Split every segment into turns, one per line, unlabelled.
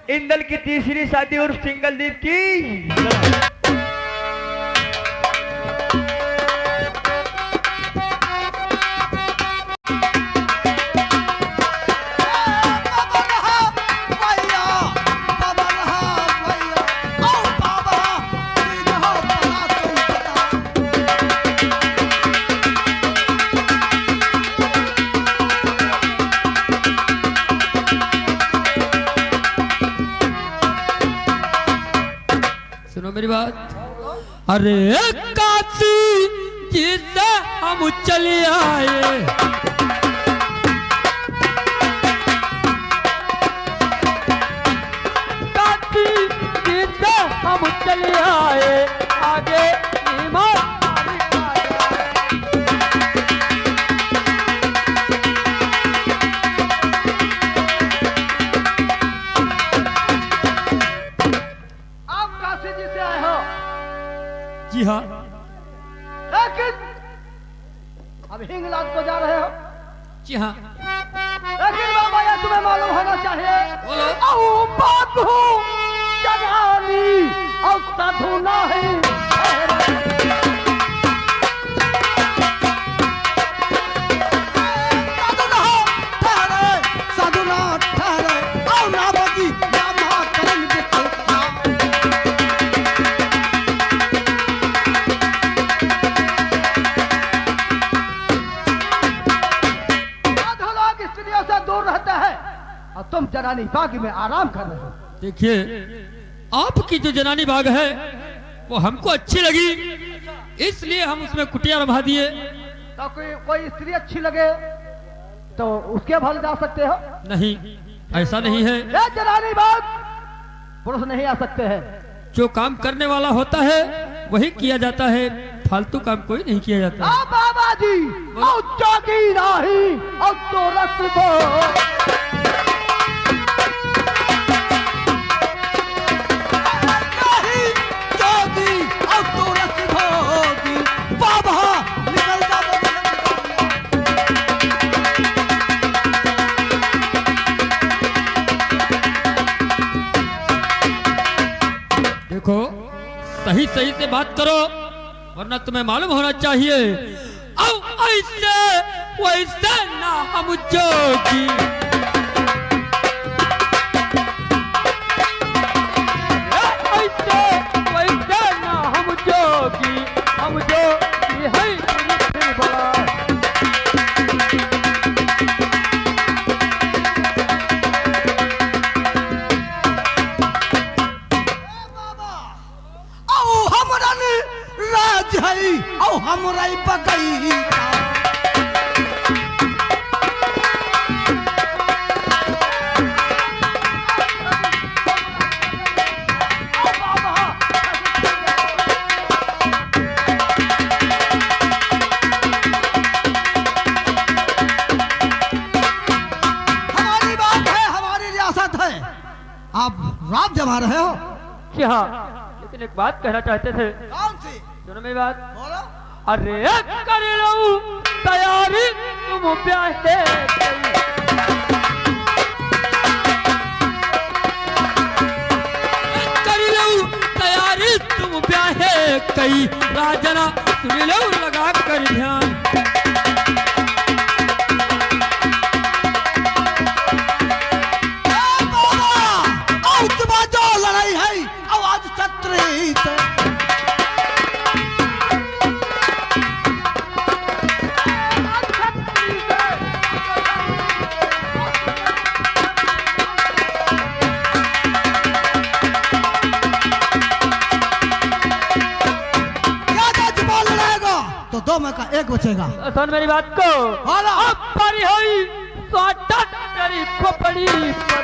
इंदल की तीसरी शादी और सिंगल दीप की।
मेरी बात, अरे काशी जिससे हम चले आए, काशी जिससे हम चले आए, आगे जी हाँ,
लेकिन अब हिंगलाज को जा रहे हो।
जी हाँ,
लेकिन बाबा ये तुम्हें मालूम होना चाहिए,
बोलो।
औ बात हूँ जगानी और साधु नहीं। साधु ना ठहरे, साधु ना ठहरे, और ना बची ना महाकरण देखो। दूर रहता है और तुम जनानी बाग में आराम कर रहे हो।
देखिए, आपकी जो जनानी बाग है वो हमको अच्छी लगी, इसलिए हम उसमें कुटिया रखा दिए।
तो कोई स्त्री अच्छी लगे तो उसके भल जा सकते हो?
नहीं, ऐसा नहीं है।
ये जनानी बाग पुरुष नहीं आ सकते हैं।
जो काम करने वाला होता है वही किया जाता है, फालतू काम कोई नहीं किया जाता।
बाबा जी और जोगी नहीं और तो रख दो। नहीं जोगी और तो रख दोगी। बाबा निकल जा।
देखो, सही सही से बात करो, वरना तुम्हें मालूम होना चाहिए अब ऐसे वैसे ना हम जोगी। ऐसे वैसे ना हम जोगी, हम जोगी है फिर बड़ा।
औ हमरा बगई हमारी बात है, हमारी रियासत है। आप रात जमा रहे हो?
जी हाँ, लेकिन एक बात कहना चाहते थे।
कौन सी?
सुनो मेरी बात।
बोलो।
अरे कर लो तैयारी तुम प्यासे, कर लो तैयारी तुम प्यासे, कई राजना सुन लो लगा कर ध्यान।
लड़ाई है आवाज छत्री से। तो दो में का एक बचेगा।
सुन मेरी बात को। अब पारी हुई स्वागत तेरी खोपड़ी पर।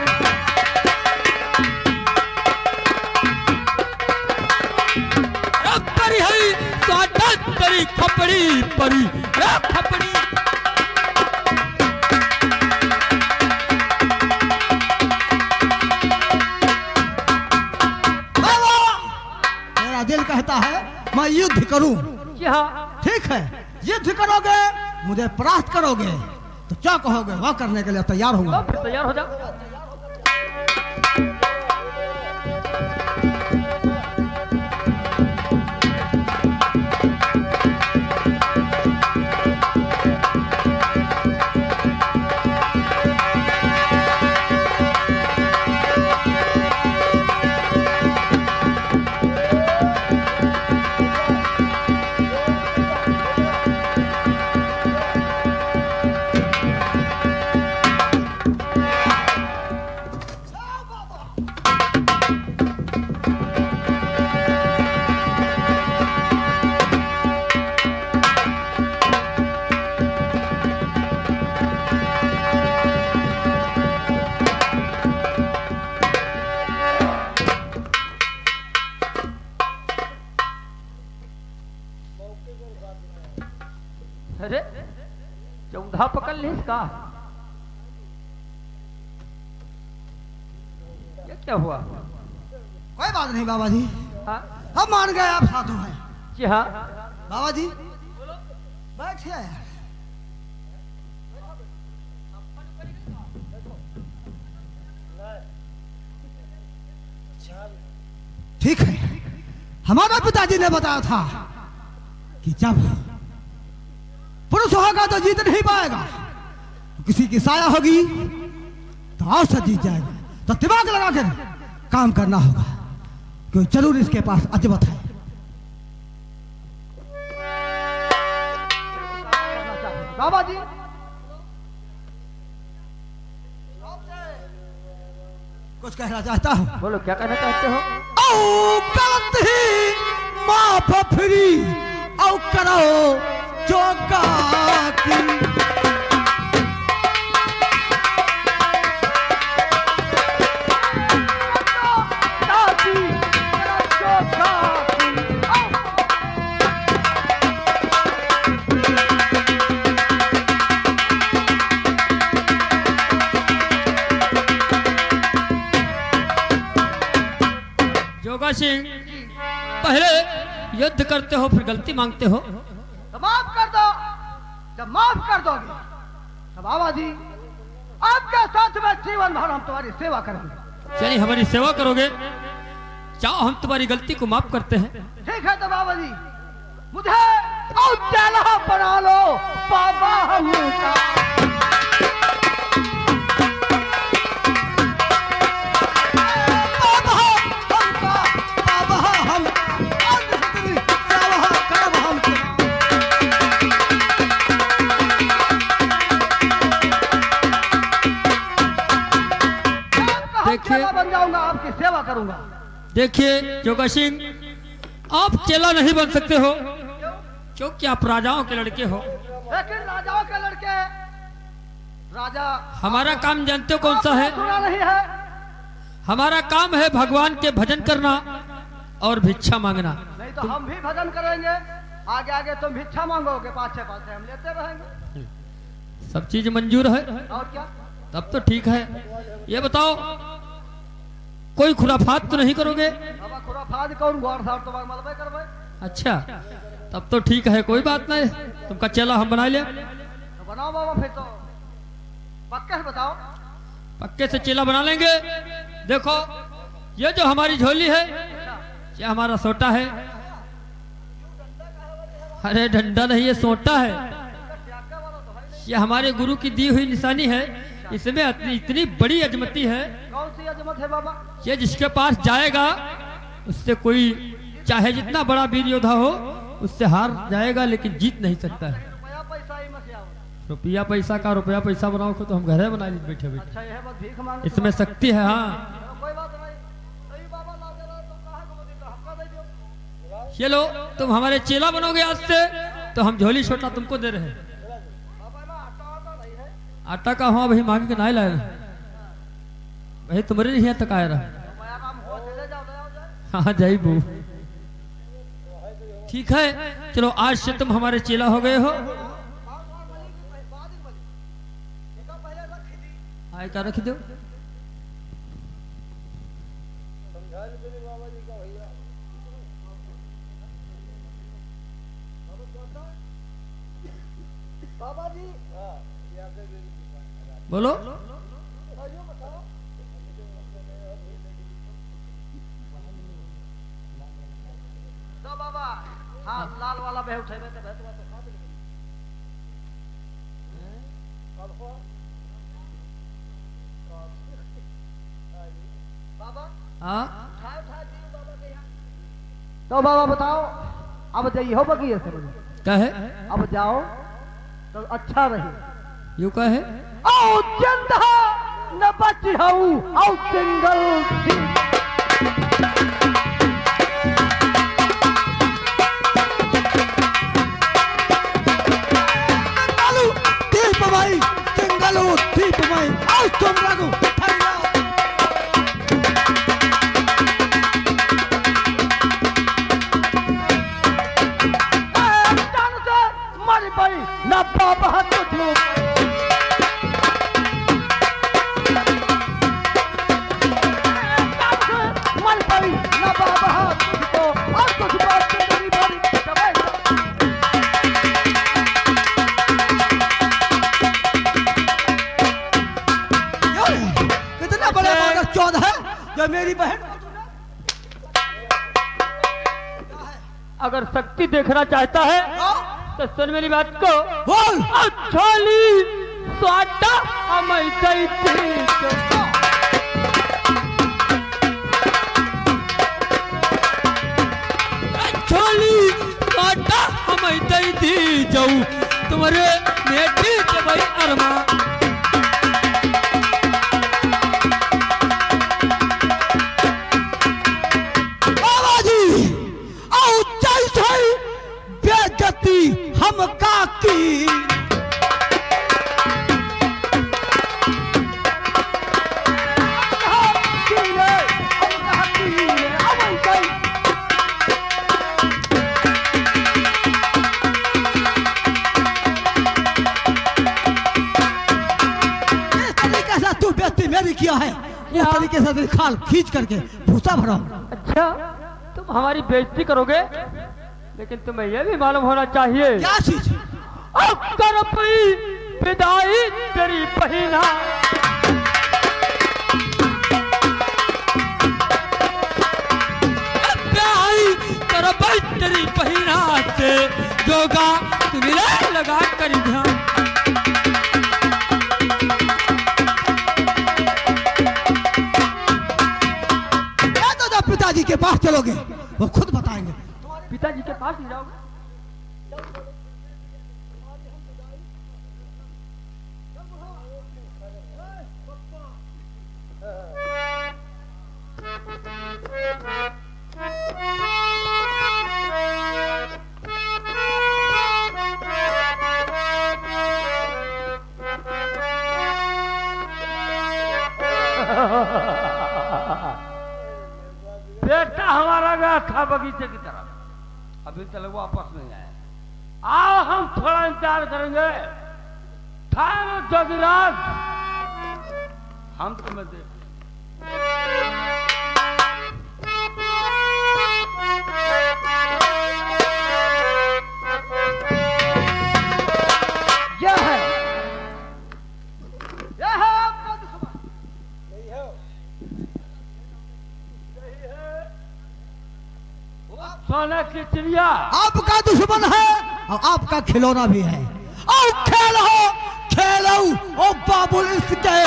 अब पारी हुई स्वागत तेरी खोपड़ी परी, खोपड़ी।
मेरा दिल कहता है मैं युद्ध करूं। ठीक है, युद्ध करोगे, मुझे परास्त करोगे, तो क्या कहोगे? वह करने के लिए तैयार होगा।
तैयार हो जाओ।
का? ये क्या हुआ?
कोई बात नहीं बाबा जी,
हाँ?
हम मान गए आप साधु हैं।
जी हाँ।
बाबा जी बैठिए। ठीक है, हमारे पिताजी ने बताया था कि जब पुरुष होगा तो जीत नहीं पाएगा, किसी की साया होगी तो और से जीत जाएगा। तो दिमाग लगा कर काम करना होगा, क्यों जरूर इसके पास अजमत है। बाबा जी कुछ कहना चाहता हूँ।
बोलो, क्या कहना चाहते हो?
औ गलत ही माफ फ्री औ करो जो की।
जोगा सिंह, पहले युद्ध करते हो फिर गलती मांगते हो।
तो माफ कर दो, जब माफ कर दोगे तो बाबा जी आपके साथ में जीवन भर हम तुम्हारी सेवा करेंगे।
चलिए, हमारी सेवा करोगे? चाहो हम तुम्हारी गलती को माफ करते हैं।
ठीक है, तो बाबा जी मुझे औचाला बना लो बाबा हमका। बन जाऊंगा, आपकी सेवा करूंगा।
देखिए जोगा सिंह, आप चेला नहीं बन सकते हो क्योंकि आप राजाओं के लड़के हो।
लेकिन राजाओं के लड़के राजा,
हमारा काम जानते हो कौन सा है?
सुना नहीं है।
हमारा काम है भगवान के भजन करना और भिक्षा मांगना।
नहीं तो हम भी भजन करेंगे, आगे आगे तुम भिक्षा मांगोगे, पाछे पाछे हम लेते रहेंगे।
सब चीज मंजूर है?
और क्या?
तब तो ठीक है। ये बताओ, कोई खुराफात तो नहीं करोगे?
बाबा खुराफात कौन गौर साहब तो मलबे करबे।
अच्छा, तब तो ठीक है, कोई बात नहीं। तुमका चेला हम बना ले।
तो बनाओ बाबा, फिर तो पक्के से बताओ।
पक्के से चेला बना लेंगे। देखो, ये जो हमारी झोली है ये हमारा सोटा है। अरे डंडा नहीं, ये सोटा है। ये हमारे गुरु की दी हुई निशानी है। इसमें इतनी बड़ी अजमती है।
कौन सी अजमत है बाबा?
ये जिसके पास जाएगा उससे कोई चाहे जितना बड़ा वीर योद्धा हो उससे हार जाएगा, लेकिन जीत नहीं सकता है।
रुपया पैसा ही मत आओ।
रुपया पैसा का रुपया पैसा बनाओ को तो हम घर बना ली बैठे बैठे।
अच्छा, यह बस भीख मांग।
इसमें शक्ति है। हाँ,
कोई बात नहीं। सही बाबा ला दे रहा, तुम कहां को देता, हमका दे दो।
ये लो, तुम हमारे चेला बनोगे आज से, तो हम झोली छोटा तुमको दे रहे हैं।
बाबा ना आटा नहीं है।
आटा का हाँ भाई मांग के ना लाए भाई, तुम्हारे नहीं तक आया रहा। हाँ जाई बू। ठीक है, चलो आज से तुम हमारे चेला हो गए हो। आय का रख दो।
बाबा जी
बोलो।
तो बाबा हाँ, लाल वाला बह उठेबे तो बह तो खा दे। बाबा
हाँ,
तो बाबा बताओ, अब जाइए हो बगी से
क्या है?
अब जाओ तो अच्छा रहे।
यू क्या है?
आओ चंदा न बची हूँ, आओ सिंगल भाई, सिंगल दीप भाई, आओ तुम लगो मर भाई न बाबा तुझ बकचोद है जो मेरी बहन
अगर शक्ति देखना चाहता है तो सुन मेरी बात को।
बोल।
छोली स्वाटा हमें छोली स्वाटा हमें दी जाऊ तुम्हारे बेटी के भाई अरमा
बेजती हम का की तू बेइज्जती मेरी किया है इस तरीके से खाल खींच करके भूसा भरा।
अच्छा तुम हमारी बेइज्जती करोगे लेकिन तुम्हें यह भी मालूम होना चाहिए
क्या चीज?
कर पई विदाई तेरी पहिना कर पई तेरी पहिना से जोगा तुम्हें लगा कर ध्यान
पिताजी के पास चलोगे वो खुद बताएंगे।
पिताजी के पास नहीं जाओगे? बेटा हमारा गया था बगीचे की तरफ, अभी तक वापस नहीं आया। आओ हम थोड़ा इंतजार करेंगे। जोगिराज हम तुम्हें देख सोने की चिड़िया
आपका दुश्मन है और आपका खिलौना भी है। और खेलो खेलो ओ बाबुल इसके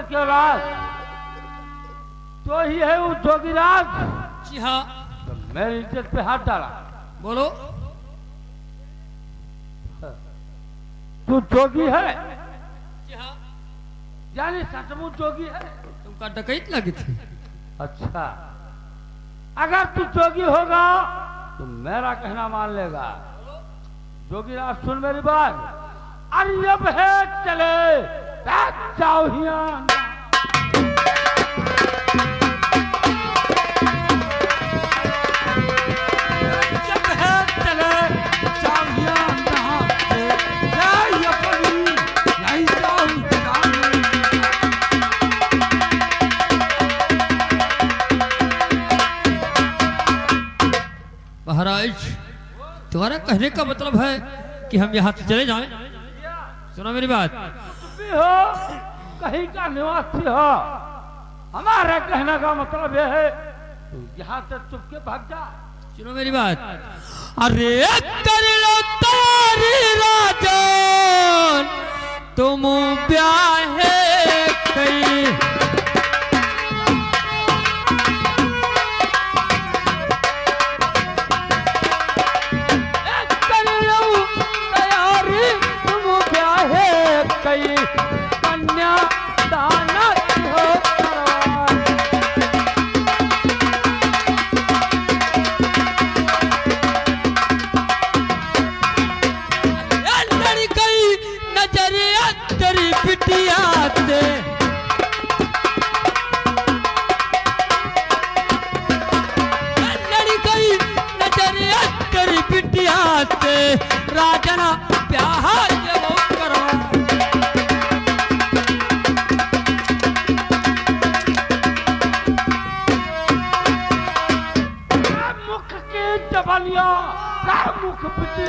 क्यों राज तो ही है वो जोगिराज।
जी हाँ।
तो मेरी इज्जत पे हाथ डाला।
बोलो।
तू जोगी है?
जी हाँ।
यानी सचमुच जोगी है?
तुमका डकैत लगी थी।
अच्छा अगर तू जोगी होगा तो मेरा कहना मान लेगा। जोगीराज सुन मेरी बात। अरे अब है चले जाओ जब है चले
महाराज तुम्हारा कहने का मतलब है कि हम यहाँ से चले जाएं? सुनो मेरी बात।
हो कहीं का निवासी हो, हमारे कहने का मतलब यह है यहाँ से चुपके भाग जा।
सुनो मेरी बात। अरे कर लो तारी राजन तुम ब्याहे कई कर लो तैयारी तुम ब्याहे कई कन्या दाना हो लड़कई नजरिया तेरी बिटिया से
बनिया मुख पिटी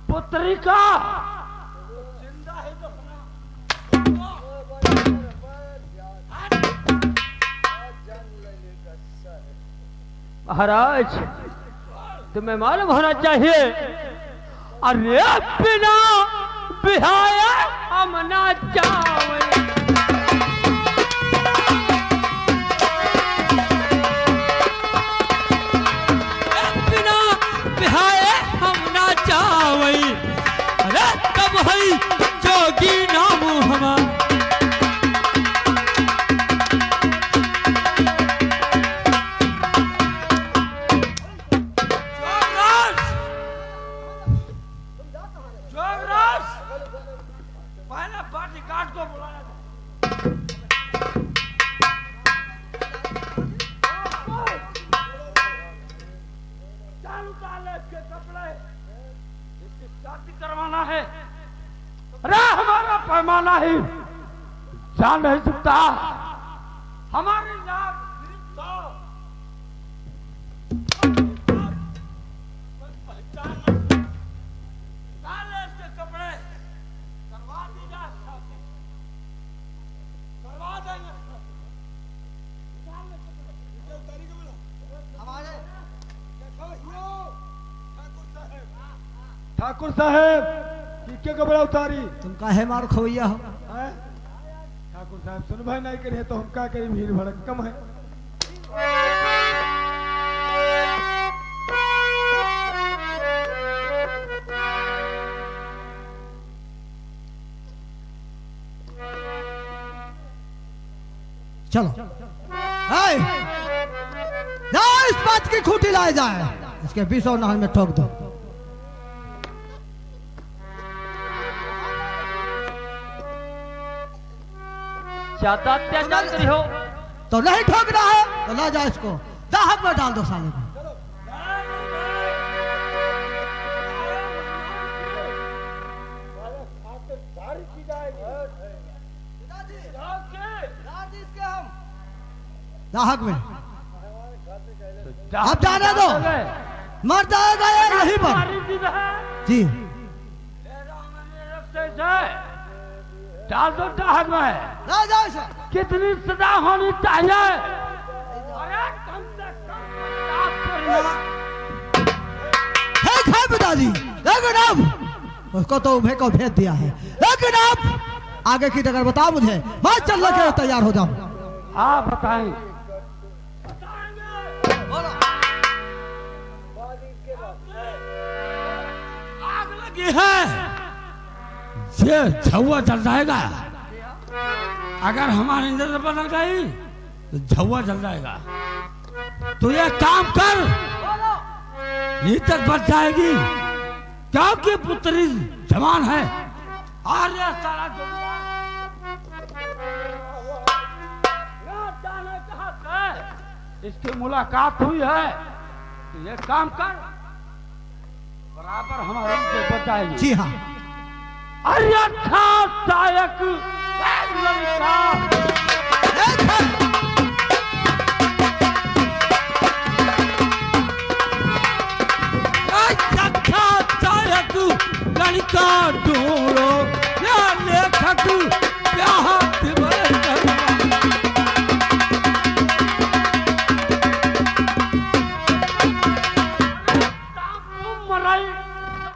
पुत्री का
महाराज तुम्हें मालूम होना चाहिए, अरे बिना बिहाया हम ना जावे।
बिना बिहाए हम ना जावे, अरे तब है जोगी नाम हमा।
करवाना है, अरे हमारा पैमाना ही जान नहीं सकता, हमारी जान इसके कपड़े करवा दीजिए, करवा देंगे।
ठाकुर साहब के कपड़ा उतारी
तुम काहे मार खोइया हो?
हैं? ठाकुर साहब सुन भाई नहीं करिए तो हम क्या करें, भीड़ भड़क कम है।
चलो जाओ इस बात की खूंटी लाए जाए, इसके बीसों नहर में ठोक दो।
ज्यादा अत्याचार करी हो
तो नहीं ठोकना है तो ला जा इसको दाहक में डाल दो साले को। दाहक में अब जाने दो, मर जाएगा ये यहीं पर जी।
डाल दो दाहक में,
ला जाओ इसे।
कितनी सजा होनी चाहिए? अरे कम से कम 50 परिणाम।
ठीक है पिताजी, लेकिन अब उसको तो उभे को भेज दिया है, लेकिन अब आगे की डगर बताओ मुझे, मैं चलने के लिए तैयार हो जाऊं।
हाँ बताएं। आग लगी है, ये झुआ जल जाएगा। अगर हमारी नजर बदल गई तो झुआ जल जाएगा। तो ये काम कर, ये तक बच जाएगी, क्योंकि पुत्री जवान है। और ये सारा दुनिया जाने कहाँ से इसकी मुलाकात हुई है। तो ये काम कर, बराबर हमारे बच जाएगी।
जी हाँ,
अरे अच्छा सायक लड़का
अच्छा सायक लड़का ढूंढ